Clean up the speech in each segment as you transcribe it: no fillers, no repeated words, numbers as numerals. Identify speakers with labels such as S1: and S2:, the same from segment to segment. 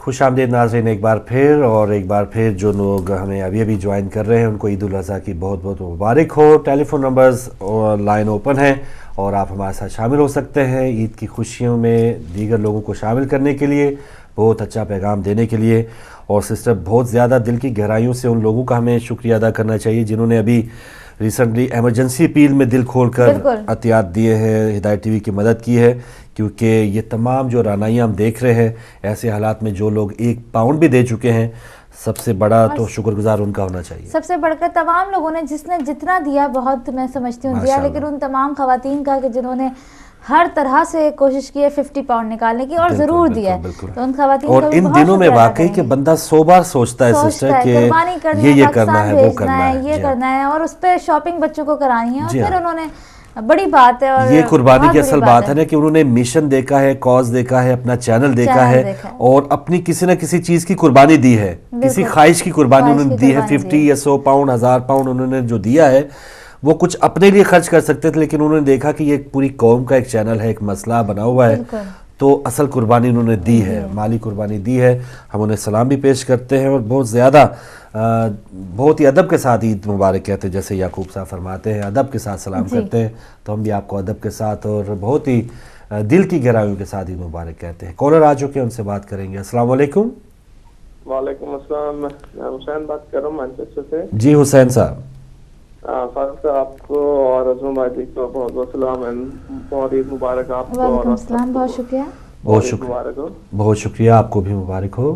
S1: خوش آمدید ناظرین ایک بار پھر جو لوگ ہمیں ابھی جوائن کر رہے ہیں ان کو عید الاضحیٰ کی بہت بہت مبارک ہو. ٹیلی فون نمبرز اور لائن اوپن ہیں اور آپ ہمارے ساتھ شامل ہو سکتے ہیں عید کی خوشیوں میں دیگر لوگوں کو شامل کرنے کے لیے, بہت اچھا پیغام دینے کے لیے. اور سسٹر بہت زیادہ دل کی گہرائیوں سے ان لوگوں کا ہمیں شکریہ ادا کرنا چاہیے جنہوں نے ابھی ریسنٹلی ایمرجنسی اپیل میں دل کھول کر عطیات دیے ہیں, ہدایت ٹی وی کی مدد کی ہے, کیونکہ یہ تمام جو رانائیاں ہم دیکھ رہے ہیں ایسے حالات میں جو لوگ 1 پاؤنڈ بھی دے چکے ہیں, سب سے بڑا تو شکر گزار ان کا ہونا چاہیے.
S2: سب سے بڑھ کر تمام لوگوں نے جس نے جتنا دیا بہت میں سمجھتی ہوں دیا, لیکن ان تمام خواتین کا کہ جنہوں نے ہر طرح سے کوشش کی ہے 50 پاؤنڈ نکالنے کی اور ضرور دیا ہے, تو ان خواتین
S1: اور ان دنوں میں واقعی کہ بندہ 100 بار سوچتا ہے سسٹر کہ یہ کرنا ہے وہ کرنا ہے
S2: یہ کرنا ہے, اور اس پہ شاپنگ بچوں کو کرانی ہے, اور پھر انہوں نے بڑی بات ہے. اور
S1: یہ قربانی کی اصل بات ہے نا کہ انہوں نے مشن دیکھا ہے, کاز دیکھا ہے, اپنا چینل دیکھا ہے اور اپنی کسی نہ کسی چیز کی قربانی دی ہے, کسی خواہش کی قربانی انہوں نے دی ہے. 50 یا 100 پاؤنڈ 1000 پاؤنڈ انہوں نے جو دیا ہے وہ کچھ اپنے لیے خرچ کر سکتے تھے, لیکن انہوں نے دیکھا کہ یہ پوری قوم کا ایک چینل ہے, ایک مسئلہ بنا ہوا ہے, تو اصل قربانی انہوں نے دی ہے, مالی قربانی دی ہے. ہم انہیں سلام بھی پیش کرتے ہیں اور بہت زیادہ بہت ہی ادب کے ساتھ عید مبارک کہتے ہیں, جیسے یعقوب صاحب فرماتے ہیں ادب کے ساتھ سلام کرتے ہیں, تو ہم بھی آپ کو ادب کے ساتھ اور بہت ہی دل کی گہرائیوں کے ساتھ عید مبارک کہتے ہیں. کالر آ چکے ہیں, ان سے بات کریں گے. السلام علیکم.
S3: وعلیکم السلام, میں حسین بات کر رہا ہوں مانچسٹر سے.
S1: جی حسین صاحب.
S3: فاروق صاحب آپ کو اور عظم بھائی کو بہت بہت سلام, بہت عید مبارک آپ کو.
S2: وعلیکم السلام, بہت شکریہ.
S1: بہت شکریہ, بہت شکریہ, آپ کو بھی مبارک ہو.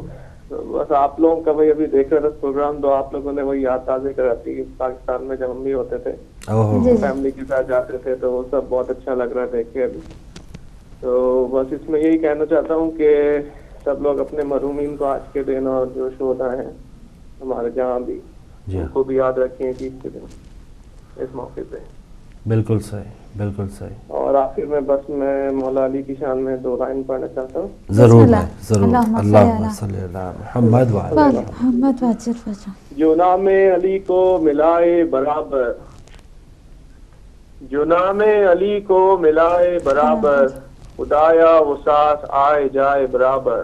S3: بس آپ لوگوں کا وہی ابھی دیکھ رہے تھے پروگرام, تو آپ لوگوں نے وہی یاد تازہ کراتی کہ پاکستان میں جب ہم بھی ہوتے تھے فیملی کے ساتھ جاتے تھے تو وہ سب بہت اچھا لگ رہا ہے دیکھ کے ابھی. تو بس اس میں یہی کہنا چاہتا ہوں کہ سب لوگ اپنے مرحومین کو آج کے دن اور جو شہداء ہیں ہمارے جہاں بھی ان کو بھی یاد رکھیں کہ اس کے دن اس موقع پہ.
S1: بالکل صحیح, بالکل صحیح.
S3: اور آخر میں بس میں مولا علی کی شان میں 2 لائن پڑھنا چاہتا ہوں.
S1: ضرور ضرور. اللہم صلی علی محمد وعلی
S2: محمد.
S3: جو نام علی کو ملائے برابر, جو نام علی کو ملائے برابر, خدایا وہ ساتھ آئے جائے برابر.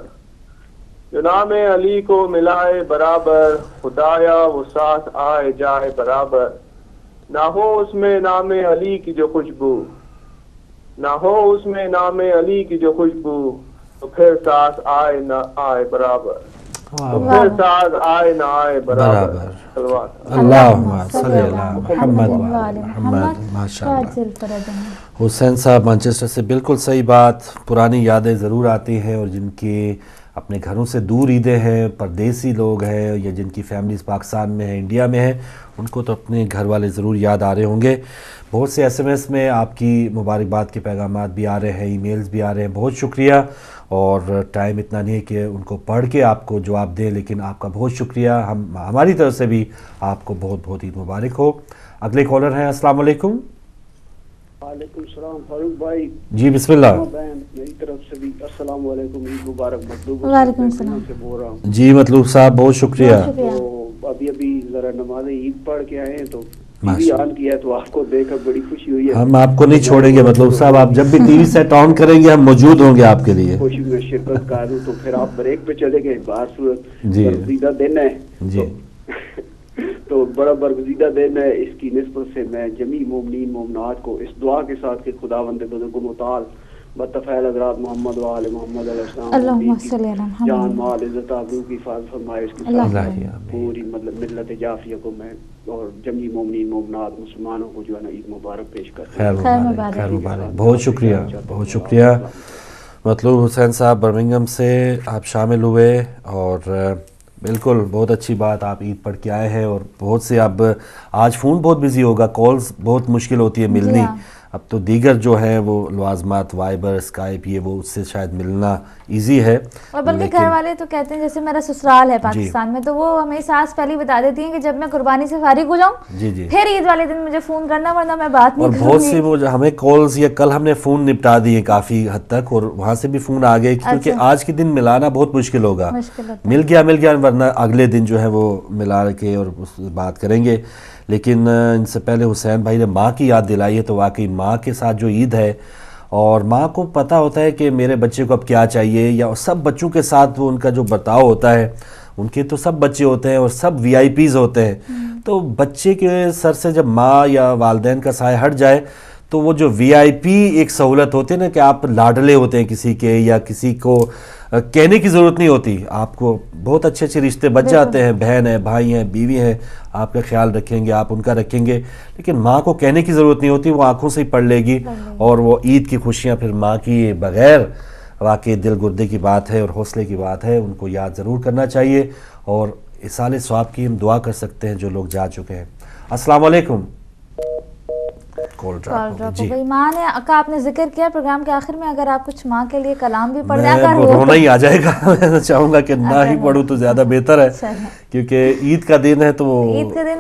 S3: جو نام علی کو ملائے برابر, خدایا وہ ساتھ آئے جائے برابر. نہ ہو اس میں نام علی کی جو خوشبو, نہ ہو اس میں نام علی کی جو خوشبو, تو پھر ساتھ آئے نہ آئے برابر, تو پھر ساتھ آئے نہ آئے برابر.
S1: اللہم صلی علی محمد وعلی محمد. ماشاءاللہ. حسین صاحب مانچسٹر سے بالکل صحیح بات. پرانی یادیں ضرور آتی ہیں, اور جن کی اپنے گھروں سے دور عیدیں ہیں, پردیسی لوگ ہیں یا جن کی فیملیز پاکستان میں ہیں, انڈیا میں ہیں, ان کو تو اپنے گھر والے ضرور یاد آ رہے ہوں گے. بہت سے SMS میں آپ کی مبارکباد کے پیغامات بھی آ رہے ہیں, ای میلز بھی آ رہے ہیں. بہت شکریہ, اور ٹائم اتنا نہیں ہے کہ ان کو پڑھ کے آپ کو جواب دیں, لیکن آپ کا بہت شکریہ. ہماری طرف سے بھی آپ کو بہت بہت عید مبارک ہو. اگلے کالر ہیں. السلام علیکم.
S4: وعلیکم السلام فاروق بھائی.
S1: جی بسم اللہ.
S4: میری طرف سے بھی السلام علیکم, عید مبارک. مطلوب
S2: وعلیکم السلام
S4: سے بول رہا ہوں.
S1: جی مطلوب صاحب بہت شکریہ.
S4: تو ابھی ذرا نماز عید پڑھ کے آئے ہیں تو ٹی وی آن کیا, تو آپ کو دیکھ کر بڑی خوشی ہوئی ہے.
S1: ہم آپ کو نہیں چھوڑیں گے مطلوب صاحب, آپ جب بھی ٹی وی سیٹ آن کریں گے ہم موجود ہوں گے آپ کے لیے.
S4: خوشی میں شرکت کر دوں. تو پھر آپ بریک پہ چلے گئے, باہر صورت برگزیدہ دن ہے.
S1: جی
S4: تو بڑا برگزیدہ دن ہے. اس کی نسبت سے میں جمیع مومنین مومنات کو اس دعا کے ساتھ کہ خداوند بزرگ متعال بطفیل حضرات محمد و آل محمد علیہ السلام,
S2: اللہم صلی علی محمد,
S4: جان مال عزت آبرو کی حفاظت فرمائے. اس کے ساتھ پوری ملت جعفریہ کو میں اور جمیع مومنین مومنات مسلمانوں کو جو ہے نا عید مبارک پیش کرتا ہوں.
S1: خیر مبارک. بہت شکریہ, بہت شکریہ. مطلوب حسین صاحب برمنگھم سے آپ شامل ہوئے, اور بالکل بہت اچھی بات, آپ عید پڑھ کے آئے ہیں. اور بہت سے اب آج فون بہت بزی ہوگا, کالز بہت مشکل ہوتی ہے ملنی. اب تو دیگر جو ہیں وہ لوازمات, وائبر, اسکائپ, یہ وہ اس سے شاید ملنا ایزی ہے.
S2: اور بلکہ گھر والے تو کہتے ہیں, جیسے میرا سسرال ہے پاکستان میں, تو وہ ہمیں ساس پہلے بتا دیتی ہیں کہ جب میں قربانی سے فارغ ہو جاؤں پھر عید والے دن مجھے فون کرنا, ورنہ میں بات نہیں کروں گی.
S1: اور بہت سی وہ ہمیں کالز, یا کل ہم نے فون نپٹا دیے کافی حد تک, اور وہاں سے بھی فون آ گئے, کیونکہ آج کے دن ملانا بہت مشکل ہوگا. مل گیا, ورنہ اگلے دن جو ہے وہ ملا کے اور بات کریں گے. لیکن ان سے پہلے حسین بھائی نے ماں کی یاد دلائی ہے, تو واقعی ماں کے ساتھ جو عید ہے اور ماں کو پتہ ہوتا ہے کہ میرے بچے کو اب کیا چاہیے, یا سب بچوں کے ساتھ وہ ان کا جو برتاؤ ہوتا ہے, ان کے تو سب بچے ہوتے ہیں اور سب وی آئی پیز ہوتے ہیں, تو بچے کے سر سے جب ماں یا والدین کا سایہ ہٹ جائے تو وہ جو وی آئی پی ایک سہولت ہوتی ہے نا کہ آپ لاڈلے ہوتے ہیں کسی کے, یا کسی کو کہنے کی ضرورت نہیں ہوتی, آپ کو بہت اچھے اچھے رشتے بچ جاتے ہیں, بہن ہے, بھائی ہیں, بیوی ہیں, آپ کا خیال رکھیں گے, آپ ان کا رکھیں گے, لیکن ماں کو کہنے کی ضرورت نہیں ہوتی, وہ آنکھوں سے ہی پڑھ لے گی. اور وہ عید کی خوشیاں پھر ماں کی بغیر واقعی دل گردے کی بات ہے اور حوصلے کی بات ہے, ان کو یاد ضرور کرنا چاہیے, اور اصال ثواب کی ہم دعا کر سکتے ہیں جو لوگ جا چکے ہیں. السلام علیکم.
S2: جی ماں نے آپ نے ذکر کیا پروگرام کے آخر میں, اگر آپ کچھ ماں کے لیے کلام بھی پڑھ دیں,
S1: رونا ہی آ جائے گا. میں چاہوں گا کہ نہ ہی پڑھوں تو زیادہ بہتر ہے, کیونکہ عید کا دن ہے تو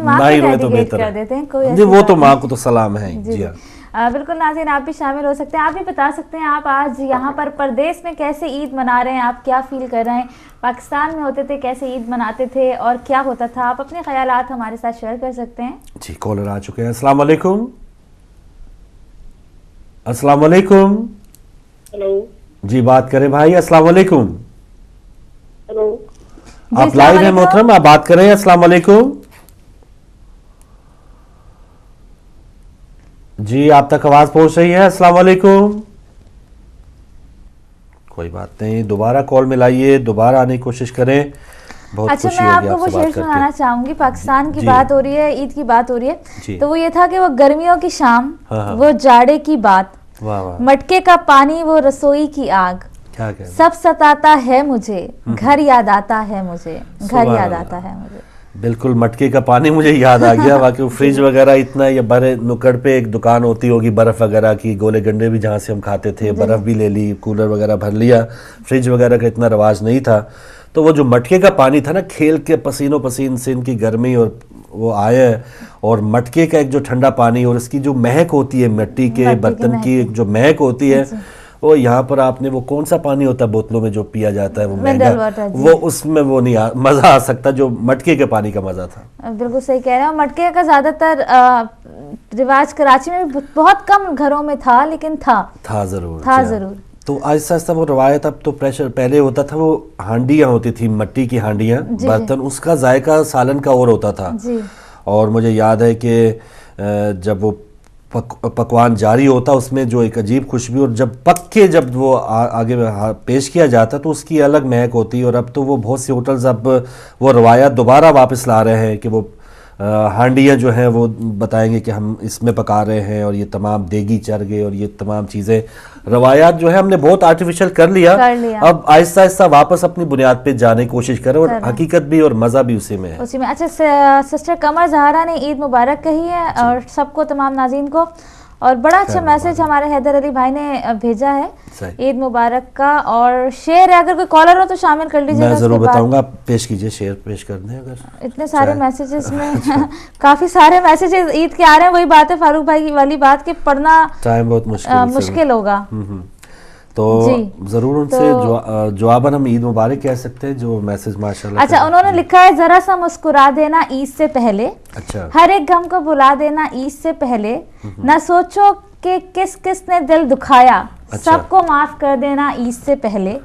S1: نہ ہی روئے تو بہتر ہے. وہ تو ماں کو تو سلام ہے. جی ہاں
S2: بالکل ناظرین, آپ بھی شامل ہو سکتے ہیں, آپ بھی بتا سکتے ہیں آپ آج یہاں پر پردیس میں کیسے عید منا رہے ہیں, آپ کیا فیل کر رہے ہیں, پاکستان میں ہوتے تھے کیسے عید مناتے تھے اور کیا ہوتا تھا, آپ اپنے خیالات ہمارے ساتھ شیئر کر سکتے ہیں.
S1: جی کالر آ چکے ہیں. السلام علیکم. السلام علیکم.
S5: ہیلو
S1: جی بات کریں بھائی. السلام علیکم.
S5: ہیلو
S1: آپ لائیو ہیں محترم, آپ بات کریں. السلام علیکم. جی آپ تک آواز پہنچ رہی ہے. السلام علیکم. کوئی بات نہیں, دوبارہ کال ملائیے, دوبارہ آنے کی کوشش کریں.
S2: اچھا میں آپ کو وہ شعر سنانا چاہوں گی, پاکستان کی بات ہو رہی ہے, عید کی بات ہو رہی ہے, تو وہ یہ تھا کہ وہ گرمیوں کی شام, وہ جاڑے کی بات, مٹکے کا پانی, وہ رسوئی کی آگ, سب ستاتا ہے مجھے, گھر یاد آتا ہے مجھے, گھر یاد آتا ہے مجھے.
S1: بالکل مٹکے کا پانی مجھے یاد آ گیا. واقعی فریج وغیرہ اتنا, یا برے نکڑ پہ ایک دکان ہوتی ہوگی برف وغیرہ کی, گولے گنڈے بھی جہاں سے ہم کھاتے تھے, برف بھی لے لی, کولر وغیرہ بھر لیا, فریج وغیرہ کا اتنا رواج نہیں تھا. تو وہ جو مٹکے کا پانی تھا نا, کھیل کے پسینوں پسین سے ان کی گرمی, اور وہ آئے, اور مٹکے کا ایک جو ٹھنڈا پانی, اور اس کی جو مہک ہوتی ہے مٹی کے برتن کی جو مہک ہوتی ہے, وہ یہاں پر آپ نے وہ کون سا پانی ہوتا ہے بوتلوں میں جو پیا جاتا ہے وہ مہنگا, وہ اس میں وہ نہیں مزہ آ سکتا جو مٹکے کے پانی کا مزہ تھا.
S2: بالکل صحیح کہہ رہے ہیں. مٹکے کا زیادہ تر رواج کراچی میں بہت کم گھروں میں تھا, لیکن تھا ضرور.
S1: تو آہستہ آہستہ وہ روایت, اب تو پریشر, پہلے ہوتا تھا وہ ہانڈیاں ہوتی تھی, مٹی کی ہانڈیاں, برتن, اس کا ذائقہ سالن کا اور ہوتا تھا. اور مجھے یاد ہے کہ جب وہ پکوان جاری ہوتا, اس میں جو ایک عجیب خوشبو, اور جب پک کے جب وہ آگے پیش کیا جاتا تو اس کی الگ مہک ہوتی. اور اب تو وہ بہت سی ہوٹلز اب وہ روایات دوبارہ واپس لا رہے ہیں کہ وہ ہانڈیاں جو ہیں وہ بتائیں گے کہ ہم اس میں پکا رہے ہیں, اور یہ تمام دیگی چرگے اور یہ تمام چیزیں, روایات جو ہے ہم نے بہت آرٹیفیشل کر لیا. اب آہستہ آہستہ واپس اپنی بنیاد پہ جانے کی کوشش کریں, اور حقیقت بھی اور مزہ بھی اسی میں ہے.
S2: اچھا سسٹر قمر زہرا نے عید مبارک کہی ہے اور سب کو, تمام ناظرین کو, اور بڑا اچھا میسج ہمارے حیدر علی بھائی نے بھیجا ہے عید مبارک کا, اور شعر ہے, اگر کوئی کالر ہو تو شامل کر لیجیے.
S1: میں ضرور بتاؤں گا, پیش کیجئے, شعر پیش کر دیں. اگر
S2: اتنے سارے میسیجز میں کافی سارے میسیجز عید کے آ رہے ہیں, وہی بات ہے فاروق بھائی والی بات کہ پڑھنا
S1: ٹائم بہت
S2: مشکل ہوگا.
S1: تو ضرور ان سے جواباً ہم عید مبارک کہہ سکتے ہیں جو میسج ماشاءاللہ.
S2: اچھا انہوں نے لکھا ہے, ذرا سا مسکرا دینا عید سے پہلے, ہر ایک غم کو بلا دینا عید سے پہلے, نہ سوچو کہ کس کس نے دل دکھایا, سب کو معاف کر دینا عید سے پہلے,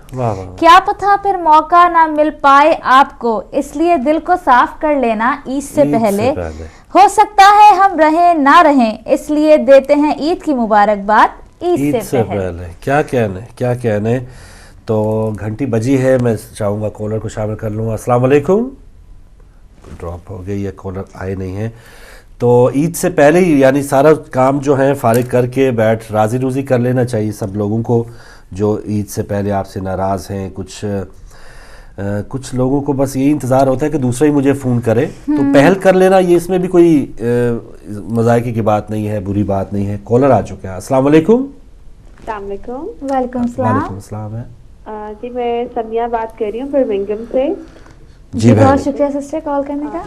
S2: کیا پتہ پھر موقع نہ مل پائے آپ کو, اس لیے دل کو صاف کر لینا عید سے پہلے, ہو سکتا ہے ہم رہیں نہ رہیں, اس لیے دیتے ہیں عید کی مبارکباد عید سے پہلے.
S1: کیا کہنے. تو گھنٹی بجی ہے, میں چاہوں گا کالر کو شامل کر لوں. السلام علیکم. ڈراپ ہو گئی ہے, کالر آئے نہیں ہیں. تو عید سے پہلے ہی یعنی سارا کام جو ہے فارغ کر کے بیٹھ راضی روزی کر لینا چاہیے سب لوگوں کو جو عید سے پہلے آپ سے ناراض ہیں. کچھ لوگوں کو بس یہی انتظار ہوتا ہے کہ دوسرا ہی مجھے فون کرے, تو پہل کر لینا, یہ اس میں بھی کوئی مذائقے کی بات نہیں ہے, بری بات نہیں ہے. کالر آ چکے ہیں. السلام علیکم.
S5: السلام علیکم.
S2: وعلیکم السلام.
S1: وعلیکم السلام.
S5: جی میں سمیہ بات کر رہی ہوں برمنگھم سے.
S2: جی بہت شکریہ سسٹر کال کرنے کا.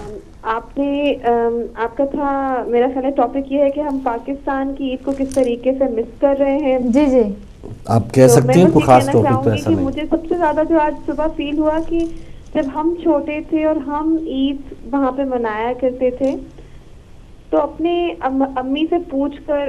S5: آپ کا تھا, میرا خیال ہے ٹاپک یہ ہے کہ ہم پاکستان کی عید کو کس طریقے سے مس کر رہے ہیں.
S2: جی جی
S1: آپ کہہ سکتے ہیں, کوئی خاص ٹاپک تو ایسا نہیں.
S5: مجھے سب سے زیادہ جو آج صبح فیل ہوا کہ جب ہم چھوٹے تھے اور ہم عید وہاں پہ منایا کرتے تھے, تو اپنے امی سے پوچھ کر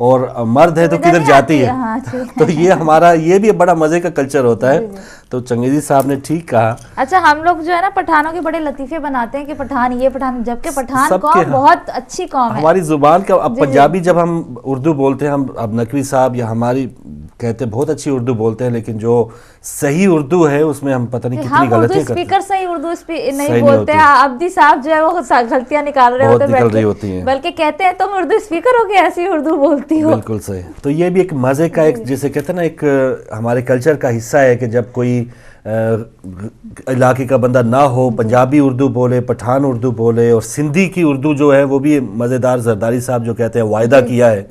S1: اور مرد ہے تو کدھر جاتی ہے. تو یہ ہمارا یہ بھی بڑا مزے کا کلچر ہوتا ہے. تو چنگیزی صاحب نے ٹھیک کہا.
S2: اچھا ہم لوگ جو ہے نا پٹھانوں کے بڑے لطیفے بناتے ہیں کہ پٹھان یہ پٹھان, جبکہ پٹھان قوم بہت اچھی قوم ہے.
S1: ہماری زبان کا اب پنجابی جب ہم اردو بولتے ہیں, ہم اب نقوی صاحب یا ہماری کہتے ہیں بہت اچھی اردو بولتے ہیں, لیکن جو صحیح اردو ہے اس میں ہم پتہ نہیں کتنی غلطیاں کرتے ہیں.
S2: اسپیکر صحیح اردو نہیں بولتے ہیں, عبدی صاحب جو ہے وہ غلطیاں نکال رہے ہوتے ہیں, بلکہ کہتے ہیں تم اردو اسپیکر ہو کے ایسی اردو بولتی ہو.
S1: بالکل صحیح. تو یہ بھی ایک مزے کا ایک جسے کہتے ہیں نا ایک ہمارے کلچر کا حصہ ہے کہ جب کوئی علاقے کا بندہ نہ ہو, پنجابی اردو بولے, پٹھان اردو بولے, اور سندھی کی اردو جو ہے وہ بھی مزیدار. زرداری صاحب جو کہتے ہیں وعدہ کیا ہے,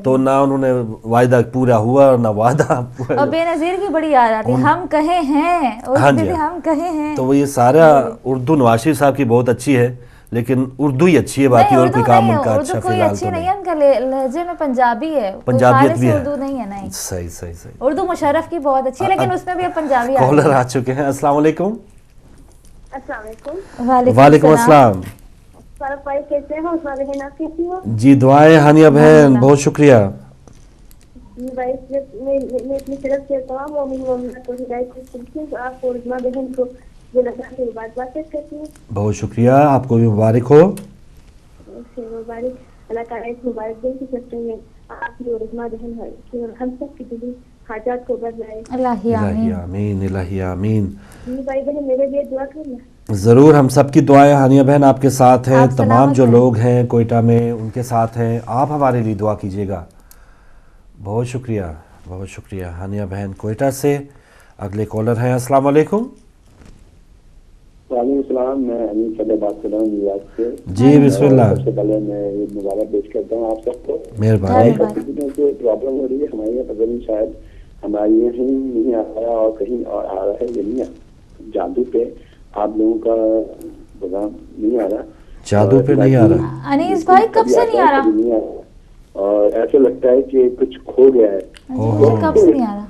S1: تو نہ انہوں نے وعدہ پورا ہوا اور نہ وعدہ.
S2: اور بے نظیر کی بڑی یاد آتی ہے, ہم کہے ہیں, ہم کہے ہیں.
S1: تو وہ یہ سارا اردو نواز شریف صاحب کی بہت اچھی ہے, لیکن اردو ہی اچھی ہے, باقی اور کوئی کام ان کا اچھا فی الحال تو نہیں.
S2: ان کا لہجے میں پنجابی ہے,
S1: پنجابیت بھی ہے,
S2: اردو نہیں ہے. نہیں
S1: صحیح صحیح صحیح.
S2: اردو مشرف کی بہت اچھی ہے, لیکن اس میں بھی اب پنجابی
S1: کالر آ چکے ہیں. السلام علیکم.
S5: السلام علیکم.
S1: وعلیکم السلام.
S5: فاروق بھائی کیسے ہو؟ عثمان بہن آپ کیسی ہو؟
S1: جی دعائیں ہانیہ بہن, بہت شکریہ.
S5: بھائی میں اپنی طرف سے تمام مومن مومنات کو ہدایت کرتی ہوں. آپ کو عثمان بہن کو مبارکباد کرتی ہوں.
S1: بہت شکریہ, آپ کو بھی مبارک ہو.
S5: مبارک. اللہ تعالیٰ اس مبارک دن کی سفر میں آپ کی اور عثمان بہن ہے ہم سب کی دلی حاجات کو بدلائے.
S2: الہی
S1: آمین, الہی آمین.
S5: بھائی بہن میرے لیے دعا کرنا.
S1: ضرور, ہم سب کی دعائیں ہانیہ بہن آپ کے ساتھ ہیں, تمام جو لوگ ہیں کوئٹہ میں ان کے ساتھ ہیں. آپ ہمارے لیے دعا کیجیے گا. بہت شکریہ, بہت شکریہ ہانیہ بہن کوئٹہ سے. اگلے کالر ہیں. السلام علیکم.
S6: وعلیکم السلام. میں امین صدر بات کر رہا ہوں نیویارک سے.
S1: جی بسم اللہ.
S6: سب سے پہلے میں عید مبارک پیش کرتا ہوں آپ سب کو.
S1: مہربانی.
S6: سے پرابلم ہو رہی ہے ہمارے یہاں, پتہ نہیں شاید ہمارے یہاں نہیں آ رہا اور کہیں اور آ رہا ہے یا نہیں. جادو پہ آپ لوگوں کا پیغام نہیں آ رہا.
S1: جادو پہ نہیں آ رہا.
S2: انیس بھائی کب سے نہیں آ رہا؟
S6: اور ایسا لگتا ہے کہ کچھ کھو گیا ہے.
S2: کب سے نہیں آ رہا؟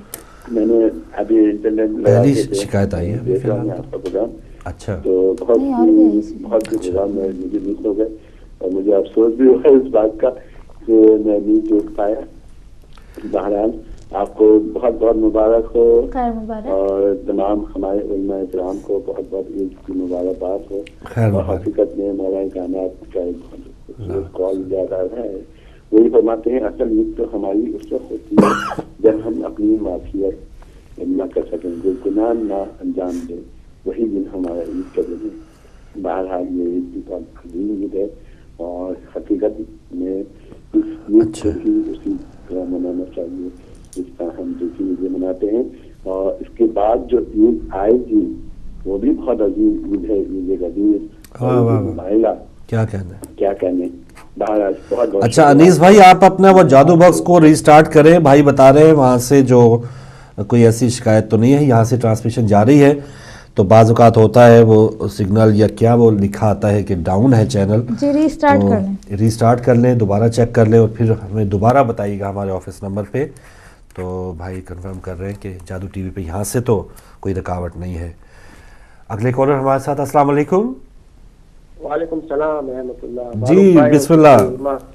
S6: میں نے ابھی انٹرنیٹ
S1: پہلی شکایت آئی ہے
S6: آپ کا پروگرام.
S1: اچھا.
S6: تو بہت پروگرام میں مجھے مس ہو گئے, اور مجھے افسوس بھی ہوا اس بات کا کہ میں نہیں جوڑ پایا. بہرحال آپ کو بہت بہت مبارک ہو, اور تمام ہمارے علماء کرام کو بہت بہت عید کی مبارکباد ہو. اور حقیقت میں مولانا کائنات کا کال یاد آ رہا ہے, وہی فرماتے ہیں اصل عید تو ہماری اس وقت ہوتی ہے جب ہم اپنی معافیت نہ کر سکیں, جو گناہ نہ انجام دیں, وہی دن ہمارا عید کا دن ہے. بہرحال یہ عید بھی بہت عظیم عید ہے, اور حقیقت میں اس عید کو بھی اسی طرح منانا چاہیے جس طرح ہم دوسری عیدیں مناتے ہیں. اور اس کے بعد جو عید آئے گی وہ بھی بہت عظیم عید ہے, عید غدیر. کیا کہنے.
S1: اچھا انیس بھائی, آپ اپنا وہ جادو باکس کو ریسٹارٹ کریں. بھائی بتا رہے ہیں وہاں سے جو کوئی ایسی شکایت تو نہیں ہے, یہاں سے ٹرانسمیشن جاری ہے. تو بعض اوقات ہوتا ہے وہ سگنل یا کیا وہ لکھا آتا ہے کہ ڈاؤن ہے چینل.
S2: جی ریسٹارٹ کر لیں,
S1: ریسٹارٹ کر لیں, دوبارہ چیک کر لیں, اور پھر ہمیں دوبارہ بتائیے گا ہمارے آفس نمبر پہ. تو بھائی کنفرم کر رہے ہیں کہ جادو ٹی وی پہ یہاں سے تو کوئی رکاوٹ نہیں ہے. اگلے کالر ہمارے ساتھ. السلام علیکم.
S3: وعلیکم السلام ورحمۃ اللہ.
S1: جی بسم اللہ.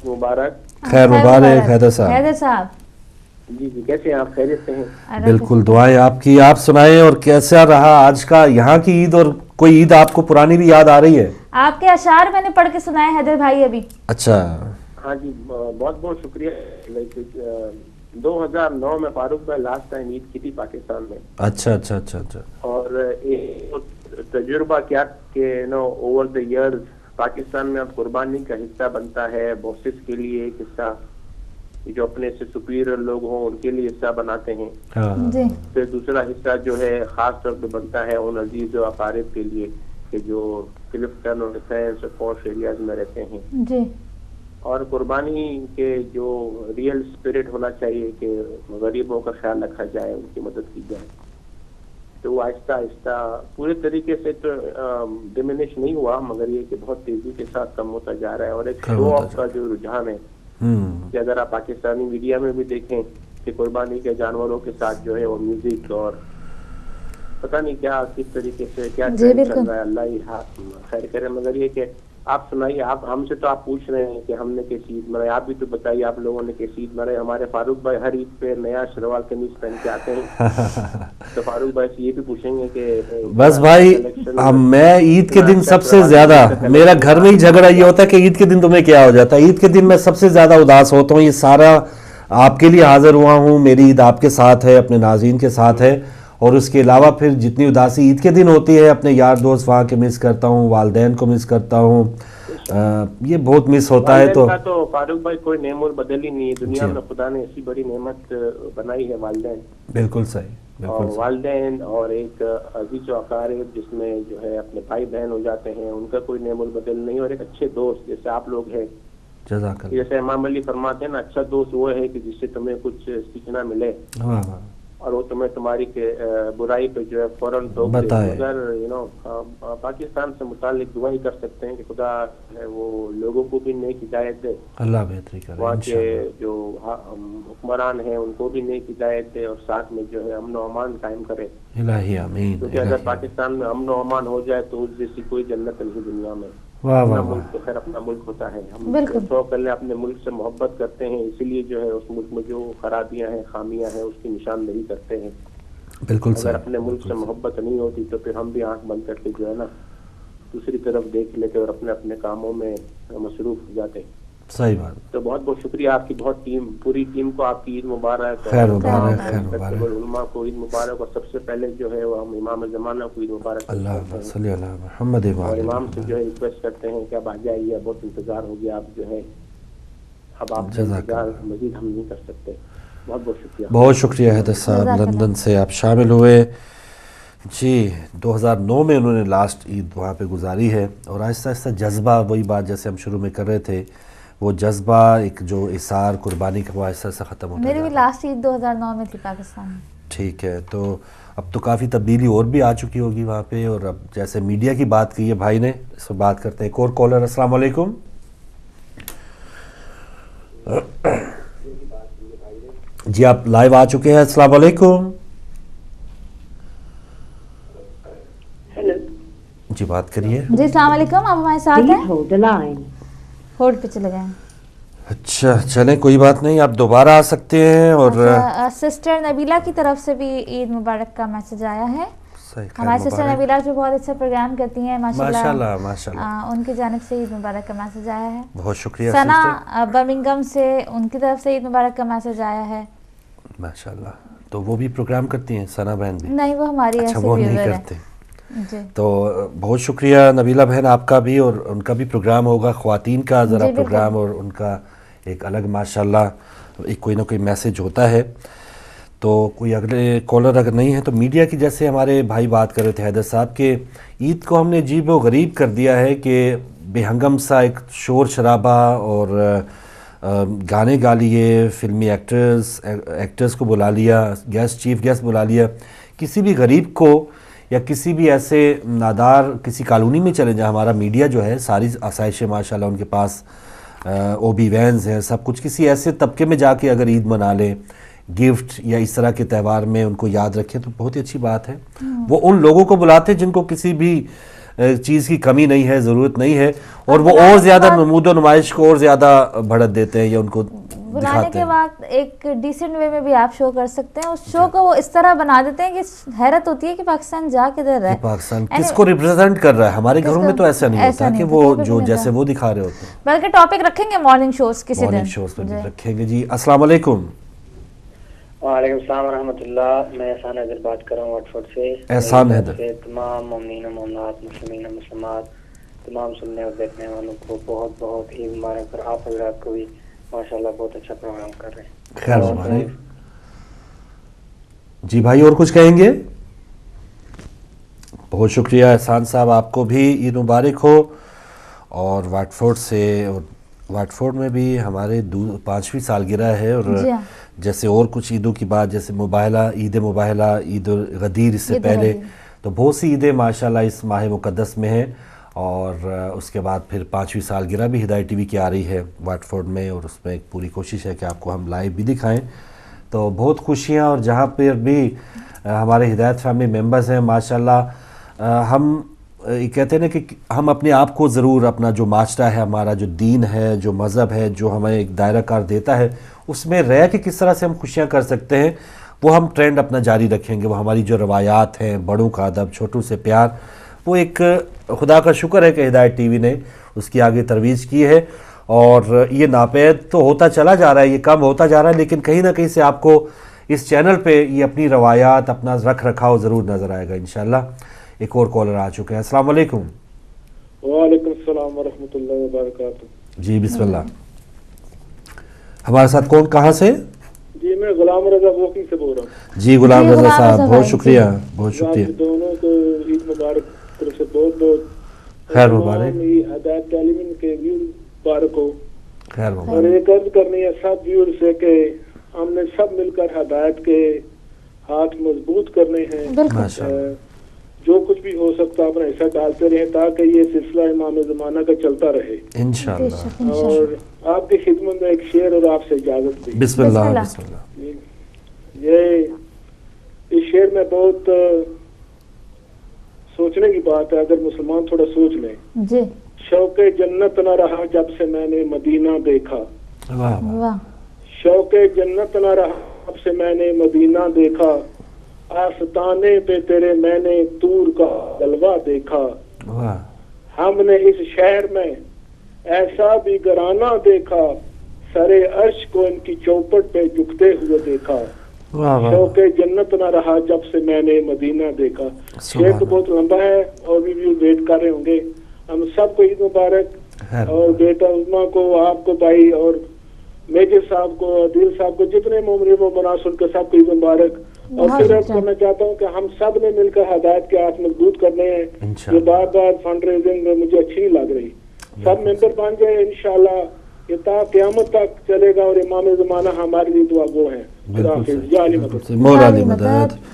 S3: مبارک.
S1: خیر مبارک. حیدر صاحب.
S3: جی جی کیسے ہیں آپ؟ خیریت سے ہیں؟
S1: بالکل, دعائیں آپ کی. آپ سنائیں اور کیسا رہا آج کا یہاں کی عید, اور کوئی عید آپ کو پرانی بھی یاد آ رہی ہے؟
S2: آپ کے اشعار میں نے پڑھ کے سنائے حیدر بھائی ابھی.
S1: اچھا.
S3: ہاں جی بہت بہت شکریہ. 2009 میں فاروق بھائی لاسٹ ٹائم عید کی تھی پاکستان میں.
S1: اچھا اچھا اچھا اچھا.
S3: اور تجربہ کیا کہ اوور دا ایئرز پاکستان میں اب قربانی کا حصہ بنتا ہے. بوسز کے لیے ایک حصہ, جو اپنے سے سپیریئر لوگ ہوں ان کے لیے حصہ بناتے ہیں. پھر دوسرا حصہ جو ہے خاص طور پہ بنتا ہے ان عزیز و اقارب کے لیے کہ جو کلفٹن اور ڈیفینس اور پوش ایریاز میں رہتے ہیں.
S2: جی. اور
S3: قربانی کے جو ریئل اسپرٹ ہونا چاہیے کہ غریبوں کا خیال رکھا جائے, ان کی مدد کی جائے. تو وہ آہستہ آہستہ پورے طریقے سے تو ڈیمینش نہیں ہوا, مگر یہ کہ بہت تیزی کے ساتھ کم ہوتا جا رہا ہے. اور ایک شو آف کا جو رجحان ہے کہ اگر آپ پاکستانی میڈیا میں بھی دیکھیں کہ قربانی کے جانوروں کے ساتھ جو ہے وہ میوزک اور پتہ نہیں کیا کس طریقے سے کیا چل رہا ہے, اللہ ہی خیر کرے. مگر یہ کہ آپ سنائیے, آپ ہم سے تو آپ پوچھ رہے ہیں کہ ہم نے کیسی عید منائی, آپ بھی تو بتائیے آپ لوگوں نے کیسی عید منائی. ہمارے فاروق بھائی ہر عید پہ نیا شلوار قمیض پہن کے آتے ہیں, تو فاروق بھائی سے یہ بھی پوچھیں گے کہ
S1: بس بھائی میں عید کے دن سب سے زیادہ, میرا گھر میں ہی جھگڑا یہ ہوتا ہے کہ عید کے دن تمہیں کیا ہو جاتا ہے. عید کے دن میں سب سے زیادہ اداس ہوتا ہوں. یہ سارا آپ کے لیے حاضر ہوا ہوں, میری عید آپ کے ساتھ ہے, اپنے ناظرین کے ساتھ ہے, اور اس کے علاوہ پھر جتنی اداسی عید کے دن ہوتی ہے اپنے یار دوست وہاں کے مس کرتا ہوں, والدین کو مس کرتا ہوں, یہ بہت مس ہوتا ہے.
S3: تو فاروق بھائی کوئی نعم البدل ہی نہیں ہے دنیا میں, خدا نے ایسی بڑی نعمت بنائی ہے والدین.
S1: بالکل صحیح,
S3: اور والدین اور ایک عزیز و اقارب جس میں جو ہے اپنے بھائی بہن ہو جاتے ہیں, ان کا کوئی نعم البدل نہیں. اور ایک اچھے دوست جیسے آپ لوگ ہیں, جیسے امام علی فرماتے ہیں نا, اچھا دوست وہ ہے کہ جس سے تمہیں کچھ سیکھنا ملے اور وہ تمہیں تمہاری برائی پہ جو ہے فوراً ٹوک دے. اگر پاکستان سے متعلق دعا ہی کر سکتے ہیں کہ خدا وہ لوگوں کو بھی نیک ہدایت دے,
S1: اللہ بہتری کرے,
S3: وہاں کے جو حکمران ہیں ان کو بھی نیک ہدایت دے, اور ساتھ میں جو ہے امن و امان قائم کرے.
S1: الہی آمین.
S3: کیونکہ اگر پاکستان میں امن و امان ہو جائے تو اس جیسی کوئی جنت نہیں دنیا میں.
S1: اپنا
S3: ملک تو خیر اپنا ملک ہوتا ہے, ہم شوق اللہ اپنے ملک سے محبت کرتے ہیں, اسی لیے جو ہے اس ملک میں جو خرابیاں ہیں خامیاں ہیں اس کی نشاندہی کرتے ہیں.
S1: بالکل
S3: اگر اپنے ملک سے محبت نہیں ہوتی تو پھر ہم بھی آنکھ بند کر کے جو ہے نا دوسری طرف دیکھ لیتے اور اپنے اپنے کاموں میں مصروف ہو جاتے.
S1: صحیح بات.
S3: تو بہت بہت شکریہ آپ کی بہت پوری ٹیم کو آپ کی عید مبارک,
S1: خیر مبارک, خیر مبارک.
S3: علماء کو عید مبارک, اور سب سے پہلے جو ہے وہ ہم امام زمانہ کو عید مبارک.
S1: اللہ صلی اللہ محمد.
S3: اور امام سے جو ہے ریکویسٹ کرتے ہیں کہ اب آ جائیے, بہت انتظار ہو گیا, اب جو ہے اب آپ کا انتظار مزید ہم نہیں کر سکتے. بہت بہت شکریہ.
S1: بہت شکریہ حیدر صاحب, لندن سے آپ شامل ہوئے. جی 2009 میں انہوں نے لاسٹ عید وہاں پہ گزاری ہے, اور آہستہ آہستہ جذبہ, وہی بات جیسے ہم شروع میں کر رہے تھے, وہ جذبہ ایک جو اثار قربانی کا وہ آہستہ آہستہ ختم ہوتا ہے.
S2: میری بھی لاسٹ عید 2009 میں تھی پاکستان میں.
S1: ٹھیک ہے, تو اب تو کافی تبدیلی اور بھی آ چکی ہوگی وہاں پہ. اور اب جیسے میڈیا کی بات کی ہے بھائی نے, اس پر بات کرتے ہیں. ایک اور کالر. السلام علیکم. جی آپ لائیو آ چکے ہیں. السلام علیکم. جی بات کریے.
S2: جی السلام علیکم, آپ ہمارے ساتھ ہیں, ہولڈ پہ چلے گئے.
S1: اچھا چلیں کوئی بات نہیں, آپ دوبارہ آ سکتے ہیں. اور
S2: سسٹر نبیلہ کی طرف سے بھی عید مبارک کا میسج آیا ہے. ہماری سسٹر نبیلہ جو بہت اچھا پروگرام کرتی ہیں ماشاءاللہ, ان کی جانب سے عید مبارک کا میسج آیا ہے.
S1: بہت شکریہ.
S2: ثنا برمنگم سے, ان کی طرف سے عید مبارک کا میسج آیا ہے.
S1: ماشاءاللہ. تو وہ بھی پروگرام کرتی ہیں ثنا بہن بھی؟
S2: نہیں, وہ ہماری
S1: اچھا وہ نہیں کرتے.
S2: جی
S1: تو بہت شکریہ نبیلہ بہن آپ کا بھی, اور ان کا بھی پروگرام ہوگا, خواتین کا ذرا پروگرام, اور ان کا ایک الگ ماشاءاللہ ایک کوئی نہ کوئی میسج ہوتا ہے. تو کوئی اگلے کالر اگر نہیں ہے تو میڈیا کی, جیسے ہمارے بھائی بات کر رہے تھے حیدر صاحب, کہ عید کو ہم نے عجیب و غریب کر دیا ہے کہ بے ہنگم سا ایک شور شرابہ, اور گانے گا لیے, فلمی ایکٹرز کو بلا لیا, چیف گیسٹ بلا لیا. کسی بھی غریب کو یا کسی بھی ایسے نادار کسی کالونی میں چلے جائیں, ہمارا میڈیا جو ہے ساری آسائشیں ماشاءاللہ ان کے پاس, او بی وینز ہیں, سب کچھ. کسی ایسے طبقے میں جا کے اگر عید منا لیں, گفٹ یا اس طرح کے تہوار میں ان کو یاد رکھیں, تو بہت ہی اچھی بات ہے. وہ ان لوگوں کو بلاتے جن کو کسی بھی چیز کی کمی نہیں ہے, ضرورت نہیں ہے, اور وہ اور زیادہ نمود و نمائش کو اور زیادہ بڑھت دیتے ہیں یا ان کو
S2: بلانے کے بعد ایک ڈیسنٹ وے میں بھی آپ شو کر سکتے ہیں. اس شو کو وہ اس طرح بنا دیتے ہیں کہ حیرت ہوتی ہے کہ پاکستان جا کدھر رہا ہے,
S1: پاکستان کس کو ریپرزینٹ کر رہا ہے. ہمارے گھروں میں تو ایسا نہیں ہوتا کہ وہ جو جیسے وہ دکھا رہے ہوتے ہیں,
S2: بلکہ ٹاپک رکھیں گے مارننگ شوز کسی دن,
S1: مارننگ شوز پر رکھیں گے. جی السلام علیکم.
S7: وعلیکم السلام ورحمۃ اللہ. میں احسان حیدر بات کر رہا ہوں واٹ فورڈ سے.
S1: احسان حیدر.
S7: تمام مومنین و مومنات, مسلمین و مسلمات, تمام سننے اور دیکھنے والوں کو بہت بہت عید مبارک, اور آپ حضرات کو بھی ماشاءاللہ بہت اچھا پروگرام کر رہے ہیں.
S1: خیر مبارک. جی بھائی اور کچھ کہیں گے؟ بہت شکریہ احسان صاحب, آپ کو بھی عید مبارک ہو. اور واٹ فورڈ سے, اور واٹ فورڈ میں بھی ہمارے 5ویں سالگرہ ہے, اور جیسے اور کچھ عیدوں کی بات, جیسے عید مباہلہ, عید الغدیر اس سے پہلے, تو بہت سی عیدیں ماشاءاللہ اس ماہ مقدس میں ہیں. اور اس کے بعد پھر 5ویں سالگرہ بھی ہدایت ٹی وی کی آ رہی ہے واٹ فورڈ میں, اور اس میں ایک پوری کوشش ہے کہ آپ کو ہم لائیو بھی دکھائیں. تو بہت خوشیاں, اور جہاں پر بھی ہمارے ہدایت فیملی ممبرز ہیں ماشاءاللہ, ہم یہ کہتے ہیں نا کہ ہم اپنے آپ کو ضرور اپنا جو معاشرہ ہے, ہمارا جو دین ہے, جو مذہب ہے, جو ہمیں ایک دائرہ کار دیتا ہے, اس میں رہ کے کس طرح سے ہم خوشیاں کر سکتے ہیں, وہ ہم ٹرینڈ اپنا جاری رکھیں گے. وہ ہماری جو روایات ہیں, بڑوں کا ادب, چھوٹوں سے پیار, وہ ایک خدا کا شکر ہے کہ ہدایت ٹی وی نے اس کی آگے ترویج کی ہے. اور یہ ناپید تو ہوتا چلا جا رہا ہے, یہ کم ہوتا جا رہا ہے, لیکن کہیں نہ کہیں سے آپ کو اس چینل پہ یہ اپنی روایات, اپنا رکھ رکھاؤ ضرور نظر آئے گا انشاءاللہ. ایک اور کالر آ چکے ہیں. السلام علیکم.
S8: وعلیکم السلام ورحمۃ اللہ وبرکاتہ.
S1: جی بسم اللہ. ہمارے ساتھ کون, کہاں سے؟
S8: جی میں غلام رضا واکنگ سے بول رہا ہوں.
S1: جی غلام رضا صاحب, بہت شکریہ, بہت شکریہ.
S8: دونوں کو عید مبارک طرف سے بہت بہت
S1: خیر مبارک.
S8: ہدایت ٹیلیویژن کے ویور مبارک ہو.
S1: خیر مبارک.
S8: اور ایک عرض کرنی ہے سب ویور سے کہ ہم نے سب مل کر ہدایت کے ہاتھ مضبوط کرنے ہیں. جو کچھ بھی ہو سکتا ہے اپنا حصہ ڈالتے رہیں تاکہ یہ سلسلہ امام زمانہ کا چلتا رہے انشاءاللہ. اور آپ کی خدمت میں ایک شعر اور آپ سے اجازت دی.
S1: بسم اللہ. بسم اللہ.
S8: یہ اس شعر میں بہت سوچنے کی بات ہے, اگر مسلمان تھوڑا سوچ لیں.
S2: جی.
S8: شوق جنت نہ رہا جب سے میں نے مدینہ دیکھا.
S2: واہ.
S8: شوق جنت نہ رہا جب سے میں نے مدینہ دیکھا. آستانے پہ تیرے میں نے طور کا جلوہ دیکھا. ہم نے اس شہر میں ایسا بھی گرانہ دیکھا. سرے عرش کو ان کی چوپٹ پہ جھکتے ہوئے دیکھا. شوق جنت نہ رہا جب سے میں نے مدینہ دیکھا. شعر تو بہت لمبا ہے اور بھی ویٹ کر رہے ہوں گے. ہم سب کو عید مبارک, اور بیٹا عظما کو, آپ کو بھائی, اور میجر صاحب کو, عدیل صاحب کو, جتنے مومنین و مناصر کے سب کو عید مبارک. اور پھر عرض کرنا چاہتا ہوں کہ ہم سب نے مل کر ہدایت کے ہاتھ مضبوط کرنے ہیں. یہ بار بار فنڈ ریزنگ مجھے اچھی نہیں لگ رہی. سب ممبر بن جائے انشاءاللہ, یہ تا قیامت تک چلے گا. اور امام زمانہ ہمارے لیے دعا گو ہیں.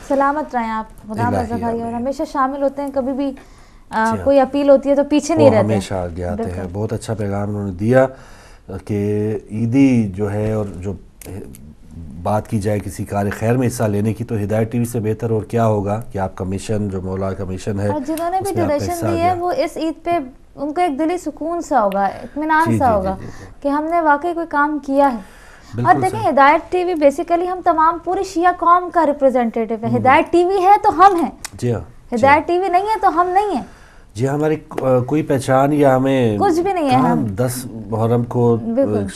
S2: سلامت رہیں آپ. غلام رضا بھائی اور ہمیشہ شامل ہوتے ہیں, کبھی بھی کوئی اپیل ہوتی ہے تو پیچھے نہیں رہتے,
S1: ہمیشہ آگے آتے ہیں. بہت اچھا پیغام انہوں نے دیا کہ عیدی جو ہے, اور جو بات کی جائے کسی کار خیر میں حصہ لینے کی, تو ہدایت ٹی وی سے بہتر اور کیا ہوگا کہ آپ کا مشن, جو مولا کا مشن ہے,
S2: اور جنہوں نے بھی ڈونیشن دی ہے وہ اس عید پہ ان کو ایک دلی سکون سا ہوگا, اطمینان سا ہوگا کہ ہم نے واقعی کوئی کام کیا ہے. اور دیکھیں ہدایت ٹی وی بیسیکلی ہم تمام پوری شیعہ قوم کا ریپرزینٹیٹیو ہے. ہدایت ٹی وی ہے تو ہم ہیں, ہدایت ٹی وی نہیں ہے تو ہم نہیں ہیں.
S1: جی ہماری کوئی پہچان یا ہمیں
S2: کچھ بھی نہیں ہے. ہم
S1: 10 محرم کو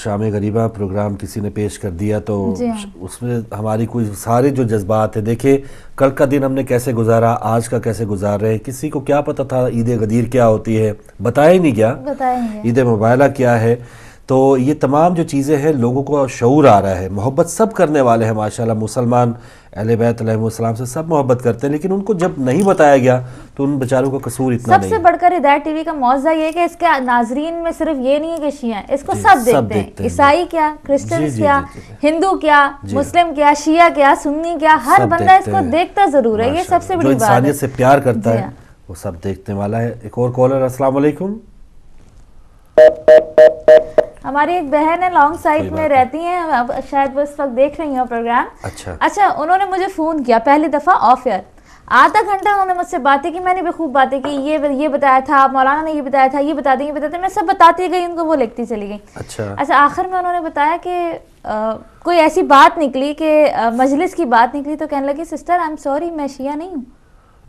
S1: شام غریبہ پروگرام کسی نے پیش کر دیا, تو اس میں ہماری کوئی سارے جو جذبات ہیں, دیکھیں کل کا دن ہم نے کیسے گزارا, آج کا کیسے گزار رہے ہیں. کسی کو کیا پتہ تھا عید غدیر کیا ہوتی ہے, بتایا ہی نہیں گیا. عید مبارکہ کیا ہے. تو یہ تمام جو چیزیں ہیں لوگوں کو شعور آ رہا ہے. محبت سب کرنے والے ہیں ماشاءاللہ, مسلمان اہل بیت علیہ السلام سے سب محبت کرتے ہیں, لیکن ان کو جب نہیں بتایا گیا تو ان بیچاروں کا قصور اتنا نہیں ہے.
S2: سب سے بڑھ کر ہدایت ٹی وی کا معجزہ یہ ہے کہ اس کے ناظرین میں صرف یہ نہیں ہے کہ شیعہ ہیں, اس کو سب دیکھتے ہیں. عیسائی کیا, کرسچنز کیا, ہندو کیا, مسلم کیا, شیعہ کیا, سنی کیا, ہر بندہ اس کو دیکھتا ضرور ہے. یہ سب سے بڑی بات ہے.
S1: جو انسانیت سے پیار کرتا ہے وہ سب دیکھنے والا ہے. ایک اور کالر. السلام علیکم.
S2: ہماری ایک بہن ہے لانگ سائٹ میں رہتی ہیں, شاید وہ اس وقت دیکھ رہی ہیں پروگرام. اچھا انہوں نے مجھے فون کیا پہلی دفعہ آف ایئر, آدھا گھنٹہ انہوں نے مجھ سے باتیں کی. میں نے بھی خوب باتیں کی, یہ بتایا تھا مولانا نے, یہ بتایا تھا, یہ بتا دیں, یہ بتاتے, میں سب بتاتی گئی ان کو, وہ لکھتی چلی گئی. اچھا آخر میں انہوں نے بتایا کہ کوئی ایسی بات نکلی کہ مجلس کی بات نکلی, تو کہنے لگی سسٹر آئی ایم سوری میں شیعہ نہیں ہوں.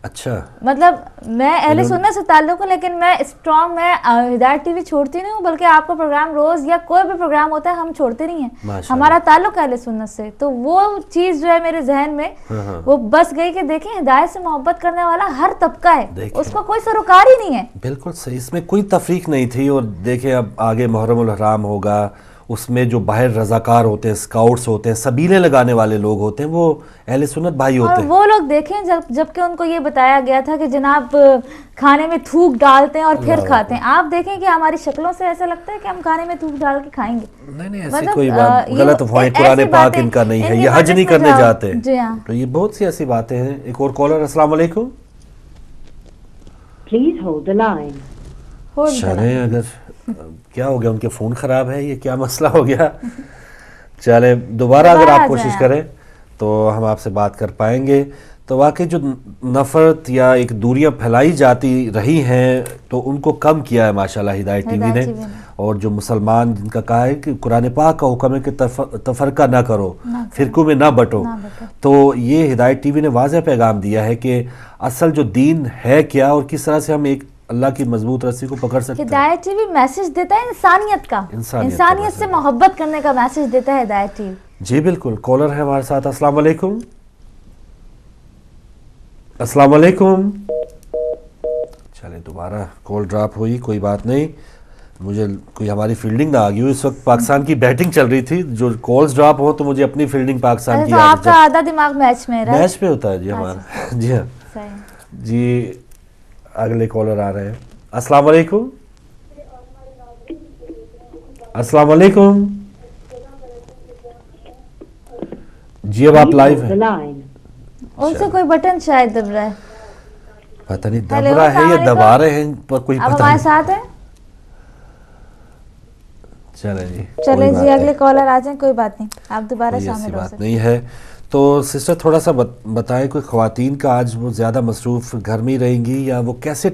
S1: اچھا
S2: مطلب میں اہل سنت سے تعلق ہوں, لیکن میں اسٹرانگ, میں ہدایت ٹی وی چھوڑتی نہیں ہوں, بلکہ آپ کا پروگرام روز یا کوئی بھی پروگرام ہوتا ہے ہم چھوڑتے نہیں ہیں. ہمارا تعلق ہے اہل سنت سے. تو وہ چیز جو ہے میرے ذہن میں وہ بس گئی کہ دیکھیں ہدایت سے محبت کرنے والا ہر طبقہ ہے, اس کو کوئی سروکار ہی نہیں ہے.
S1: بالکل صحیح, اس میں کوئی تفریق نہیں تھی. اور دیکھیں اب آگے محرم الحرام ہوگا, اس میں جو باہر رضاکار ہوتے ہیں, اسکاؤٹس ہوتے ہیں, سبیلیں لگانے والے لوگ ہوتے ہیں, وہ اہل سنت بھائی ہوتے ہیں.
S2: اور وہ لوگ دیکھیں جب کہ ان کو یہ بتایا گیا تھا کہ جناب کھانے میں تھوک ڈالتے ہیں اور پھر کھاتے ہیں. آپ دیکھیں کہ ہماری شکلوں سے ایسا لگتا ہے کہ ہم کھانے میں تھوک ڈال کے کھائیں گے.
S1: نہیں ایسی کوئی بات غلط پوائنٹ قرآن پاک ان کا نہیں ہے, یہ حج نہیں کرنے جاتے. تو یہ بہت سی ایسی باتیں ہیں. ایک اور کالر. السلام علیکم.
S9: Please hold the line.
S1: چلیں, اگر کیا ہو گیا, ان کے فون خراب ہے, یہ کیا مسئلہ ہو گیا؟ چلے دوبارہ اگر آپ کوشش کریں تو ہم آپ سے بات کر پائیں گے. تو واقعی جو نفرت یا ایک دوریاں پھیلائی جاتی رہی ہیں تو ان کو کم کیا ہے ماشاءاللہ ہدایت ٹی وی نے, اور جو مسلمان جن کا کہا ہے کہ قرآن پاک کا حکم ہے کہ تفرقہ نہ کرو, فرقوں میں نہ بٹو, تو یہ ہدایت ٹی وی نے واضح پیغام دیا ہے کہ اصل جو دین ہے کیا اور کس طرح سے ہم ایک اللہ کی مضبوط رسی کو پکڑ سکتے ہیں.
S2: ہدایت ٹی وی میسج دیتا ہے انسانیت کا, انسانیت سے محبت کرنے کا میسج دیتا ہے ہدایت ٹی وی.
S1: جی بالکل. کالر ہے ہمارے ساتھ. السلام علیکم. السلام علیکم. چلے دوبارہ کال ڈراپ ہوئی, کوئی بات نہیں, مجھے کوئی ہماری فیلڈنگ نہ آگئی. اس وقت پاکستان کی بیٹنگ چل رہی تھی, جو کالز ڈراپ ہو تو مجھے اپنی فیلڈنگ پاکستان کی.
S2: تو آپ کا آدھا دماغ میچ میں رہا,
S1: میچ پہ ہوتا ہے جی ہمارا. جی ہاں جی. اگلے کالر آ رہے ہیں. السلام علیکم. السلام علیکم. جی اب آپ لائیو ہیں.
S2: ان سے کوئی بٹن شاید دب رہا ہے,
S1: پتہ نہیں دب رہا ہے یا دبا رہے ہیں, پر کوئی پتہ نہیں.
S2: اب ہمارے ساتھ ہیں. چلیں جی اگلے کالر آ جائیں, کوئی بات نہیں, آپ دوبارہ شامل ہو سکتے.
S1: نہیں ہے تو سسٹر تھوڑا سا بتائیں, کوئی خواتین کا آج وہ زیادہ مصروف گھر میں رہیں گی, یا وہ کیسے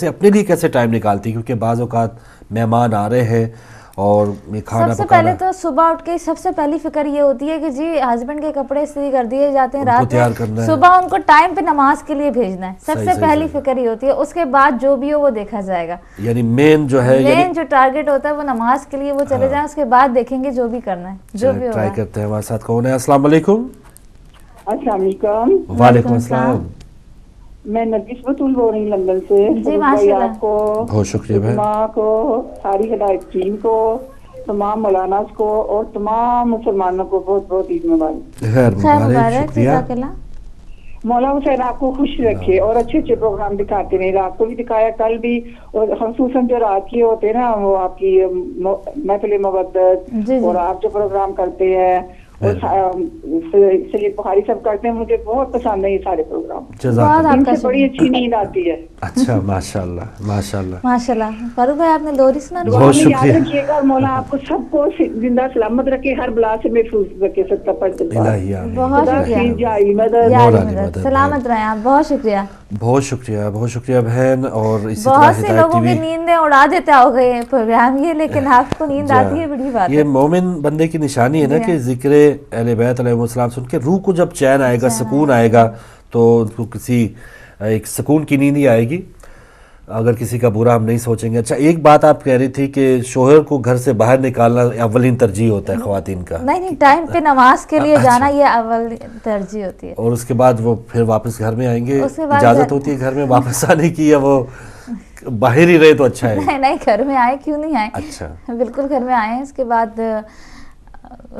S1: اپنے لیے کیسے ٹائم نکالتی, کیونکہ بعض اوقات مہمان آ رہے ہیں اور کھانا
S2: سب سے پہلے تو صبح اٹھ کے سب سے پہلی فکر یہ ہوتی ہے کہ جی ہسبینڈ کے کپڑے استری کر دیے جاتے ہیں رات میں, صبح ان کو ٹائم پہ نماز کے لیے بھیجنا ہے, سب سے پہلی فکر یہ ہوتی ہے. اس کے بعد جو بھی ہو وہ دیکھا جائے گا,
S1: یعنی مین جو
S2: ٹارگٹ ہوتا ہے وہ نماز کے لیے وہ چلے جائیں, اس کے بعد دیکھیں گے جو بھی کرنا ہے, جو بھی ہوگا.
S1: ٹرائی کرتے ہیں. ہمارے ساتھ کون ہے؟ السلام علیکم.
S9: السلام علیکم.
S1: وعلیکم السلام.
S9: میں نرگس بطول بول رہی ہوں لندن سے.
S2: جی ماشاءاللہ.
S9: آپ کو
S1: بہت شکریہ بہن,
S9: کو ساری ہدایت ٹیم کو, تمام مولانا کو اور تمام مسلمانوں کو بہت بہت عید مبارک.
S1: خیر مبارک. شکریہ.
S9: مولا حسین آپ کو خوش رکھے اور اچھے اچھے پروگرام دکھاتے رہے. رات کو بھی دکھایا, کل بھی, اور خصوصاً جو رات کے ہوتے ہیں نا وہ آپ کی محفل مودت اور آپ جو پروگرام کرتے ہیں اور سید بخاری سب کرتے ہیں, مجھے بہت پسند ہے یہ سارے پروگرام. ان سے بڑی اچھی نیند آتی ہے.
S1: اچھا ماشاءاللہ ماشاءاللہ
S2: ماشاءاللہ. فاروق بھائی آپ نے لوری سنا,
S1: بہت شکریہ.
S9: یاد رکھیے گا, مولا آپ کو سب کو زندہ سلامت رکھے, ہر بلا سے محفوظ رکھے. سب
S2: بہت شکریہ, سلامت رہیں آپ. بہت شکریہ.
S1: بہت شکریہ. بہت شکریہ بہن. اور اسی
S2: بہت سے لوگوں کی نیندیں اڑا دیتا ہو گئے پروگرام یہ, لیکن آپ کو نیند آتی ہے, بڑی بات ہے.
S1: یہ مومن بندے کی نشانی ہے نا کہ ذکر اہل بیت علیہ السلام سن کے روح کو جب چین آئے گا, سکون آئے گا, تو ان کو کسی ایک سکون کی نیند ہی آئے گی اگر کسی کا برا ہم نہیں سوچیں گے. اچھا ایک بات آپ کہہ رہی تھی کہ شوہر کو گھر سے باہر نکالنا اولین ترجیح ہوتا ہے خواتین کا.
S2: نہیں, ٹائم پہ نماز کے لیے جانا یہ اول ترجیح ہوتی ہے.
S1: اور اس کے بعد وہ پھر واپس گھر میں آئیں گے, اجازت ہوتی ہے گھر میں واپس آنے کی, یا وہ باہر ہی رہے تو اچھا ہے؟
S2: نہیں گھر میں آئے, کیوں نہیں آئے.
S1: اچھا
S2: بالکل گھر میں آئے. اس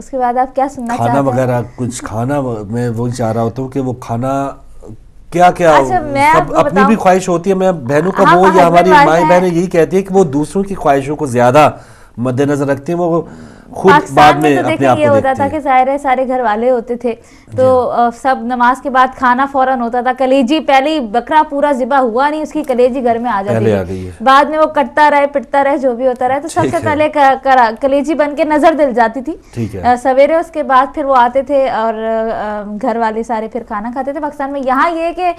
S2: کے بعد آپ کیا سننا چاہتے ہیں؟
S1: کھانا وغیرہ کچھ کھانا, میں وہی چاہ رہا ہوتا ہوں کہ وہ کھانا کیا اپنی بھی خواہش ہوتی ہے. میں بہنوں کا وہ یا ہماری مائیں بہنیں یہی کہتی ہیں کہ وہ دوسروں کی خواہشوں کو زیادہ مد نظر رکھتے ہیں, وہ خود بعد میں اپنے آپ کو
S2: یہ ہوتا تھا کہ ظاہر ہے سارے گھر والے ہوتے تھے تو سب نماز کے بعد کھانا فوراً ہوتا تھا. کلیجی پہلے ہی بکرا پورا ذبح ہوا نہیں, اس کی کلیجی گھر میں آ جاتی ہے, بعد میں وہ کٹتا رہے پٹتا رہے جو بھی ہوتا رہے, تو سب سے پہلے کلیجی بن کے نظر دل جاتی تھی سویرے. اس کے بعد پھر وہ آتے تھے اور گھر والے سارے پھر کھانا کھاتے تھے. پاکستان میں یہاں یہ کہ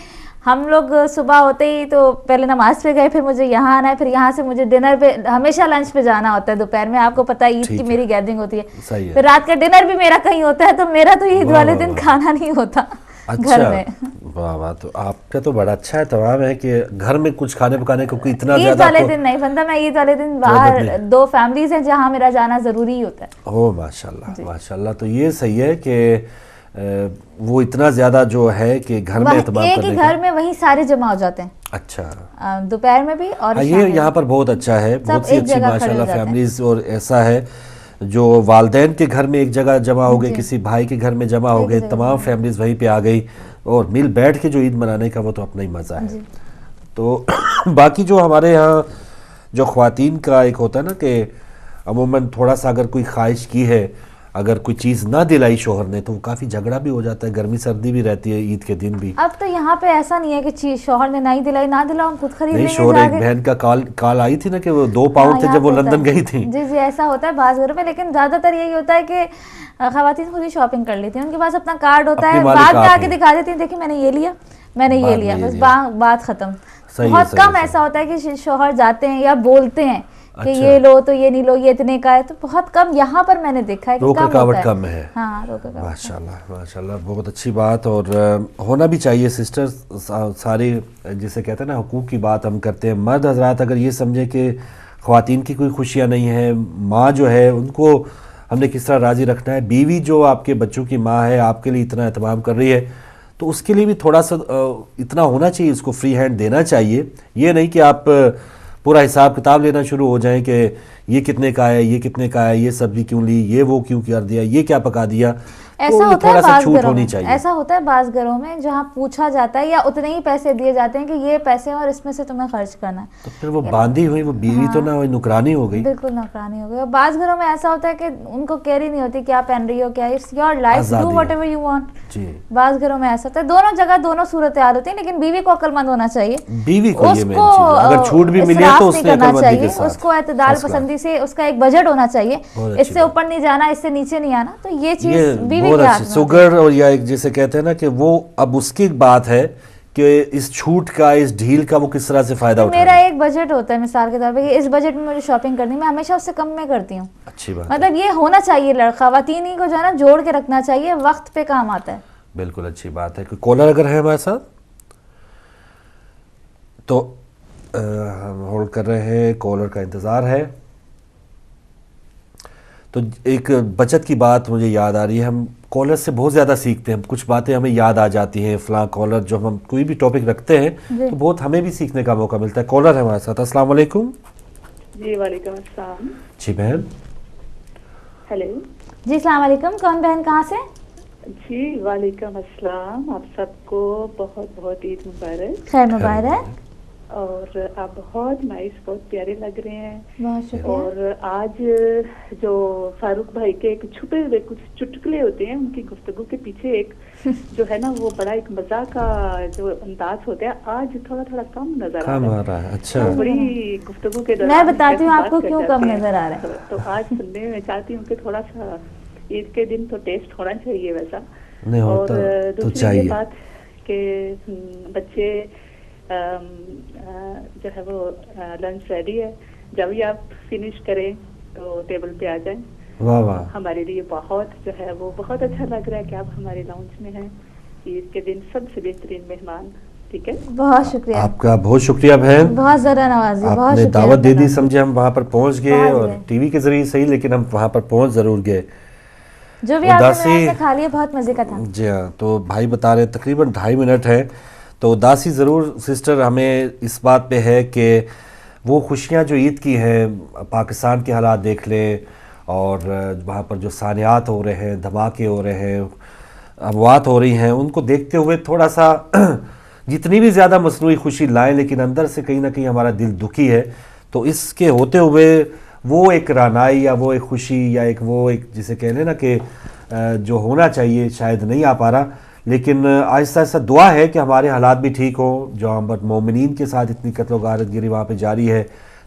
S2: ہم لوگ صبح ہوتے ہی تو پہلے نماز پہ گئے, پھر مجھے یہاں آنا ہے, پھر یہاں سے مجھے ڈنر پہ, ہمیشہ لنچ پہ جانا ہوتا ہے دوپہر میں. آپ کو پتہ ہے عید کی میری گیدرنگ ہوتی ہے, پھر رات کا ڈنر بھی میرا کہیں ہوتا ہے, تو میرا تو عید والے دن کھانا نہیں ہوتا گھر میں.
S1: واہ واہ, تو آپ کا تو بڑا اچھا اہتمام ہے کہ گھر میں کچھ کھانے پکانے کو اتنا
S2: زیادہ. عید والے دن نہیں بنتا, میں عید والے دن باہر 2 فیملیز ہیں جہاں میرا جانا ضروری ہوتا ہے.
S1: اوہ ماشاءاللہ ماشاءاللہ. تو یہ صحیح ہے کہ وہ اتنا زیادہ جو ہے کہ گھر میں اہتمام
S2: کرنے کا, ایک ہی گھر میں وہیں سارے جمع ہو جاتے ہیں.
S1: اچھا
S2: دوپہر میں بھی, اور
S1: یہ یہاں پر بہت اچھا ہے, بہت سی اچھی ماشاءاللہ فیملیز. اور ایسا ہے جو والدین کے گھر میں ایک جگہ جمع ہو گئے, کسی بھائی کے گھر میں جمع ہو گئے, تمام فیملیز وہیں پہ آ گئی, اور مل بیٹھ کے جو عید منانے کا وہ تو اپنا ہی مزہ ہے. تو باقی جو ہمارے یہاں جو خواتین کا ایک ہوتا ہے نا کہ عموماً تھوڑا سا اگر کوئی خواہش کی ہے, اگر کوئی چیز نہ دلائی شوہر نے تو کافی جھگڑا بھی ہو جاتا ہے, گرمی سردی بھی رہتی ہے عید کے دن بھی.
S2: اب تو یہاں پہ ایسا نہیں ہے کہ چیز شوہر نے نہیں دلائی, نہ دلاؤ ہم خود خرید لیں گے.
S1: شوہر ایک بہن کا کال آئی تھی نا کہ وہ 2 پاؤنڈ تھے جب وہ لندن گئی تھی.
S2: جی جی ایسا ہوتا ہے بعض گھروں میں, لیکن زیادہ تر یہی ہوتا ہے کہ خواتین خود ہی شاپنگ کر لیتی ہیں, ان کے پاس اپنا کارڈ ہوتا ہے, بعد میں آ کے دکھا دیتی ہیں دیکھیں میں نے یہ لیا میں نے یہ لیا, بس بات ختم. بہت کم ایسا ہوتا ہے کہ شوہر جاتے ہیں یا بولتے ہیں کہ یہ لو تو یہ نہیں لو, یہ اتنے کا ہے, تو بہت کم یہاں پر میں نے دیکھا ہے کہ
S1: کم ہے.
S2: ہاں
S1: ماشاءاللہ بہت اچھی بات, اور ہونا بھی چاہیے سسٹر. ساری جسے کہتے ہیں نا حقوق کی بات ہم کرتے ہیں, مرد حضرات اگر یہ سمجھے کہ خواتین کی کوئی خوشیاں نہیں ہیں, ماں جو ہے ان کو ہم نے کس طرح راضی رکھنا ہے, بیوی جو آپ کے بچوں کی ماں ہے آپ کے لیے اتنا اہتمام کر رہی ہے تو اس کے لیے بھی تھوڑا سا اتنا ہونا چاہیے, اس کو فری ہینڈ دینا چاہیے. یہ نہیں کہ آپ پورا حساب کتاب لینا شروع ہو جائیں کہ یہ کتنے کا ہے, یہ کتنے کا ہے, یہ سبزی کیوں لی, یہ وہ کیوں کر دیا, یہ کیا پکا دیا.
S2: ایسا ہوتا ہے بعض گھروں میں, ایسا ہوتا ہے بعض گھروں میں جہاں پوچھا جاتا ہے یا اتنے ہی پیسے دیے جاتے ہیں کہ یہ پیسے اور اس میں سے تمہیں خرچ کرنا ہے,
S1: تو پھر وہ باندھی ہوئی وہ بیوی تو نہ ہوئی, نکرانی ہو گئی.
S2: بالکل نکرانی ہو گئی. اور بعض گھروں میں ایسا ہوتا ہے کہ ان کو کیئر ہی نہیں ہوتی کیا پہن رہی ہو, کیا it's your life, do whatever you want. بعض گھروں میں ایسا ہوتا ہے, دونوں جگہ دونوں صورتحال ہوتی ہیں, لیکن بیوی کو عقل مند ہونا چاہیے,
S1: بیوی کو یہ مین چیز ہے, اگر چھوٹ بھی ملی ہے تو اس نے عقل مندی کے ساتھ,
S2: اس کو اعتدال پسندی سے, اس کا ایک بجٹ ہونا چاہیے, اس سے اوپر نہیں جانا, اس سے نیچے نہیں آنا, تو یہ چیز بیوی کے ہاتھ میں.
S1: اور یا ایک جیسے کہتے ہیں نا کہ وہ اب اس کی بات ہے کہ اس چھوٹ کا, اس ڈھیل کا وہ کس طرح سے فائدہ اٹھائے.
S2: میرا ایک بجٹ ہوتا ہے مثال کے طور پہ کہ اس بجٹ میں مجھے شاپنگ کرنی, میں ہمیشہ اس سے کم میں کرتی ہوں.
S1: اچھی بات,
S2: مطلب یہ ہونا چاہیے, خواتین ہی کو جو ہے نا جوڑ کے رکھنا چاہیے, وقت پہ کام آتا ہے.
S1: بالکل اچھی بات ہے. کوئی کالر اگر ہے ہمارے ساتھ تو ہم ہولڈ کر رہے ہیں, کالر کا انتظار ہے. تو ایک بچت کی بات مجھے یاد آ رہی ہے, ہم کالر سے بہت زیادہ سیکھتے ہیں, کچھ باتیں ہمیں یاد آ جاتی ہیں, فلاں کالر جو ہم کوئی بھی ٹاپک رکھتے ہیں تو بہت ہمیں بھی سیکھنے کا موقع ملتا ہے. کالر ہے ہمارے ساتھ. السلام علیکم.
S10: جی وعلیکم السلام.
S1: جی بہن.
S10: ہیلو.
S2: جی السلام علیکم, کون بہن کہاں سے؟
S10: جی وعلیکم السلام, آپ سب کو بہت بہت عید مبارک.
S2: خیر مبارک.
S10: اور آپ بہت نائس, بہت پیارے لگ رہے ہیں.
S2: بہت شکریہ.
S10: اور آج جو فاروق بھائی کے ایک چھپے ہوئے کچھ چٹکلے ہوتے ہیں, ان کی گفتگو کے پیچھے ایک جو ہے نا وہ بڑا ایک مزاح کا جو انداز ہوتا ہے, آج تھوڑا تھوڑا کم نظر آ رہا ہے.
S1: اچھا,
S10: بڑی گفتگو کے دوران
S2: میں بتاتی ہوں آپ کو کیوں کم نظر آ رہا ہے.
S10: تو آج سننے میں چاہتی ہوں کہ تھوڑا سا عید کے دن تو ٹیسٹ ہونا چاہیے ویسا. اور دوسری یہ بات کہ بچے جو ہے وہ لنچ ریڈی ہے, جب بھی آپ فنش کریں تو ٹیبل پہ آ جائیں.
S1: واہ واہ,
S10: ہمارے لیے بہت جو ہے وہ بہت اچھا لگ رہا ہے کہ آپ ہمارے لاؤنج میں ہیں عید کے دن, سب سے بہترین مہمان. ٹھیک ہے,
S2: بہت شکریہ
S1: آپ کا, بہت شکریہ بہن,
S2: بہت ذرا نوازی, بہت
S1: شکریہ. دعوت دے دی, سمجھے ہم وہاں پر پہنچ گئے, اور ٹی وی کے ذریعے صحیح لیکن ہم وہاں پر پہنچ ضرور گئے.
S2: جو بھی آپ نے کھا لیا بہت مزے کا تھا.
S1: جی ہاں, تو بھائی بتا رہے تقریباً 2.5 منٹ ہے, تو اداسی ضرور سسٹر ہمیں اس بات پہ ہے کہ وہ خوشیاں جو عید کی ہیں, پاکستان کے حالات دیکھ لیں, اور وہاں پر جو سانحات ہو رہے ہیں, دھماکے ہو رہے ہیں, اموات ہو رہی ہیں, ان کو دیکھتے ہوئے تھوڑا سا جتنی بھی زیادہ مصنوعی خوشی لائیں لیکن اندر سے کہیں نہ کہیں ہمارا دل دکھی ہے. تو اس کے ہوتے ہوئے وہ ایک رانائی یا وہ ایک خوشی یا وہ ایک جسے کہہ لیں نا کہ جو ہونا چاہیے شاید نہیں آ پا رہا, لیکن آہستہ آہستہ دعا ہے کہ ہمارے حالات بھی ٹھیک ہوں. جو ہم مومنین کے ساتھ اتنی قتل و غارت گری وہاں پہ جاری ہے,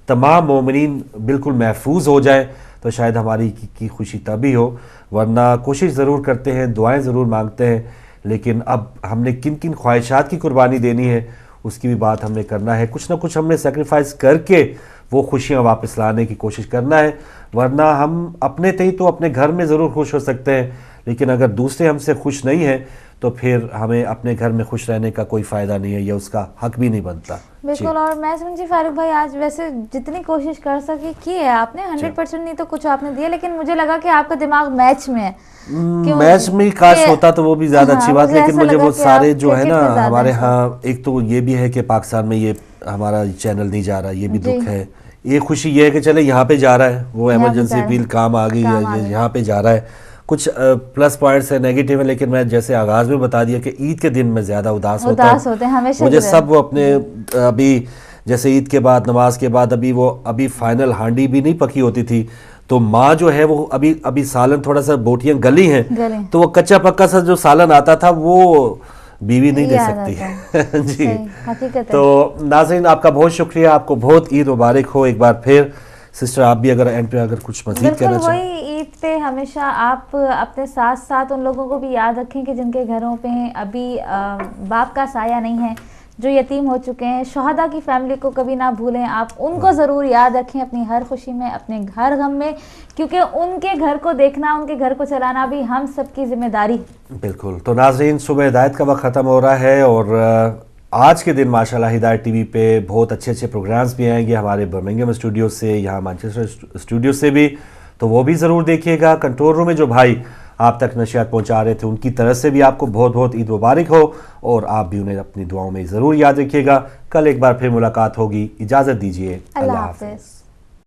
S1: تمام مومنین بالکل محفوظ ہو جائیں تو شاید ہماری کی خوشی تبھی ہو. ورنہ کوشش ضرور کرتے ہیں, دعائیں ضرور مانگتے ہیں, لیکن اب ہم نے کن کن خواہشات کی قربانی دینی ہے اس کی بھی بات ہم نے کرنا ہے. کچھ نہ کچھ ہم نے سیکریفائز کر کے وہ خوشیاں واپس لانے کی کوشش کرنا ہے. ورنہ ہم اپنے تئیں تو اپنے گھر میں ضرور خوش ہو سکتے ہیں, لیکن اگر دوسرے ہم سے خوش نہیں ہیں تو پھر ہمیں اپنے گھر میں خوش رہنے کا کوئی فائدہ نہیں ہے, یا اس کا حق بھی نہیں بنتا.
S2: بالکل. اور میں سمجھی فاروق بھائی آج ویسے جتنی کوشش کر سکی کی ہے آپ نے, 100% نہیں تو کچھ آپ نے دیا, لیکن مجھے لگا کہ آپ کا دماغ میچ میں ہے.
S1: میچ میں کاش ہوتا تو وہ بھی زیادہ اچھی بات, لیکن مجھے وہ سارے جو ہے نا ہمارے ہاں, ایک تو یہ بھی ہے کہ پاکستان میں یہ ہمارا چینل نہیں جا رہا, یہ بھی دکھ ہے. یہ خوشی یہ ہے کہ چلے یہاں پہ جا رہا ہے, وہ ایمرجنسی اپیل کام آ گئی ہے, یہاں پہ جا رہا ہے. کچھ پلس پوائنٹس ہیں, نیگیٹو ہیں, لیکن میں جیسے آغاز میں بتا دیا کہ عید کے دن میں زیادہ اداس ہوتا ہوں. مجھے سب وہ اپنے ابھی جیسے عید کے بعد, نماز کے بعد ابھی فائنل ہانڈی بھی نہیں پکی ہوتی تھی, تو ماں جو ہے وہ ابھی سالن تھوڑا سا بوٹیاں گلی ہیں تو وہ کچا پکا سا جو سالن آتا تھا وہ بیوی نہیں دے سکتی ہے جی. تو ناظرین آپ کا بہت شکریہ, آپ کو بہت عید مبارک ہو ایک بار پھر. سسٹر آپ بھی اگر اینڈ پہ اگر کچھ مزید کہنا چاہیں.
S2: وہی عید پہ ہمیشہ آپ اپنے ساتھ ساتھ ان لوگوں کو بھی یاد رکھیں کہ جن کے گھروں پہ ابھی باپ کا سایہ نہیں ہے, جو یتیم ہو چکے ہیں, شہداء کی فیملی کو کبھی نہ بھولیں, آپ ان کو ضرور یاد رکھیں اپنی ہر خوشی میں, اپنے ہر غم میں, کیونکہ ان کے گھر کو دیکھنا, ان کے گھر کو چلانا بھی ہم سب کی ذمہ داری.
S1: بالکل. تو ناظرین صبح ہدایت کا وقت ختم ہو رہا ہے اور آج کے دن ماشاءاللہ ہدایت ٹی وی پہ بہت اچھے اچھے پروگرامز بھی آئیں گے ہمارے برمنگھم اسٹوڈیو سے, یہاں مانچسٹر اسٹوڈیو سے بھی, تو وہ بھی ضرور دیکھیے گا. کنٹرول روم میں جو بھائی آپ تک نشریات پہنچا رہے تھے ان کی طرف سے بھی آپ کو بہت بہت عید مبارک ہو, اور آپ بھی انہیں اپنی دعاؤں میں ضرور یاد رکھیے گا. کل ایک بار پھر ملاقات ہوگی, اجازت دیجیے, اللہ حافظ.